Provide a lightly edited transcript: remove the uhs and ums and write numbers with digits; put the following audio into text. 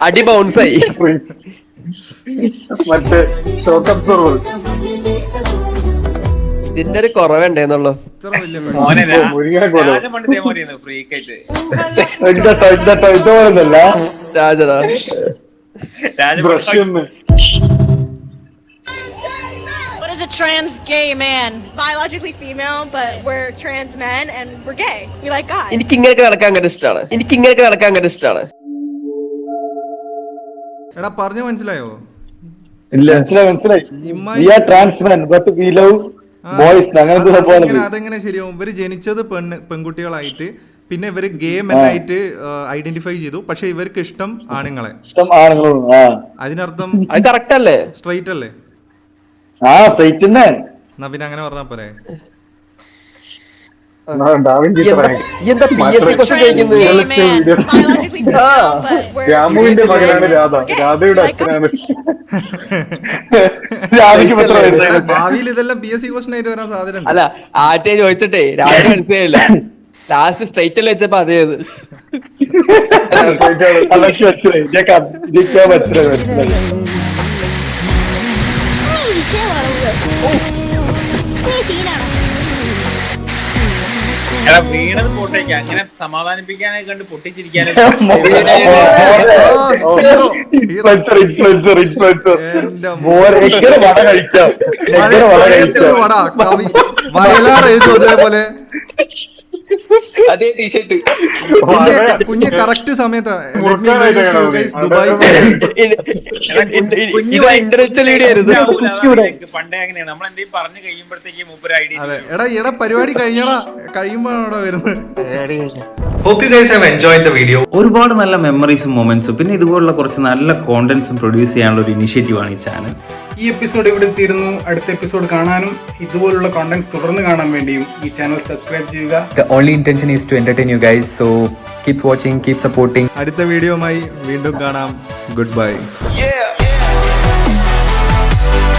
അടി ബൗൺസായി. മറ്റേ shock absorber. ഇതിന്റെ ഒരു കുറവുണ്ടേന്നുള്ളു. ഇതുപോലല്ല രാജടാ brush. What is a trans gay man? Biologically female, but we're trans men and we're gay. We like guys. എനിക്ക് ഇങ്ങനെയൊക്കെ നടക്കാൻ അങ്ങനെ ഇഷ്ടമാണ്. എടാ പറഞ്ഞു മനസ്സിലായോ? ഇല്ല, മനസ്സിലായി. We are trans men, but we love boys. അങ്ങനത്തെ സംഭവം. അതെങ്ങനെ ശരിയാവും? ഇവര് ജനിച്ചത് പെൺകുട്ടികളായിട്ട്, പിന്നെ ഇവര് ഗേ മെൻ ആയിട്ട് ഐഡന്റിഫൈ ചെയ്തു. പക്ഷെ ഇവർക്ക് ഇഷ്ടം ആണുങ്ങളെ. അതിനർത്ഥം അത് കറക്റ്റ് അല്ലേ? സ്ട്രൈറ്റ് അല്ലേ? സ്ട്രൈറ്റ് തന്നെ. എന്നാ പിന്നെ അങ്ങനെ പറഞ്ഞാ പോരെ. എന്താ PSC ക്വസ്റ്റ്യൻ ചോദിക്കുന്നത്? Biologically female, but we're രാമുവിന്റെ trans മകനാണ് men. Radha, We're gay. രാധയുടെ We like അച്ഛനാണ്. ഭാവിയിൽ ഇതെല്ലാം PSC ക്വസ്റ്റൻ ആയിട്ട് വരാൻ സാധ്യത. അല്ല, ആറ്റേ ചോദിച്ചിട്ടേ രാവിലെ മനസ്സിലായില്ല. ലാസ്റ്റ് സ്ട്രൈറ്റ് അല്ലേ വെച്ചപ്പോ അതേത്. വീണത് പോട്ടേക്ക് അങ്ങനെ സമാധാനിപ്പിക്കാനൊക്കെ കണ്ട് പൊട്ടിച്ചിരിക്കാനും വയലാർ എഴുതും അതേപോലെ. അതേ ടീഷർട്ട് കുഞ്ഞ് കറക്റ്റ് സമയത്ത് ദുബായ്. പണ്ടേ അങ്ങനെയാണ്, നമ്മൾ എന്തെങ്കിലും പറഞ്ഞു കഴിയുമ്പോഴത്തേക്ക് മൂപ്പര് ഐഡിയ. എടാ എടാ പരിപാടി കഴിയുമ്പോഴാണ് വരുന്നത്. Hope you guys have enjoyed the video. ഒരുപാട് നല്ല മെമ്മറീസും മൊമെന്റ്സും പിന്നെ ഇതുപോലുള്ള കുറച്ച് നല്ല കോണ്ടന്റ്സും പ്രൊഡ്യൂസ് ചെയ്യാനുള്ള ഒരു ഇനിഷ്യേറ്റീവ് ആണ് ഈ ചാനൽ. ഈ എപ്പിസോഡ് ഇവിടെ തീരുന്നു. അടുത്ത എപ്പിസോഡ് കാണാനും ഇതുപോലുള്ള കോണ്ടന്റ്സ് തുടർന്ന് കാണാൻ വേണ്ടിയും ഈ ചാനൽ സബ്സ്ക്രൈബ് ചെയ്യുക. The only intention is to entertain you guys, so keep watching, keep supporting. അടുത്ത വീഡിയോയുമായി വീണ്ടും കാണാം. Good bye.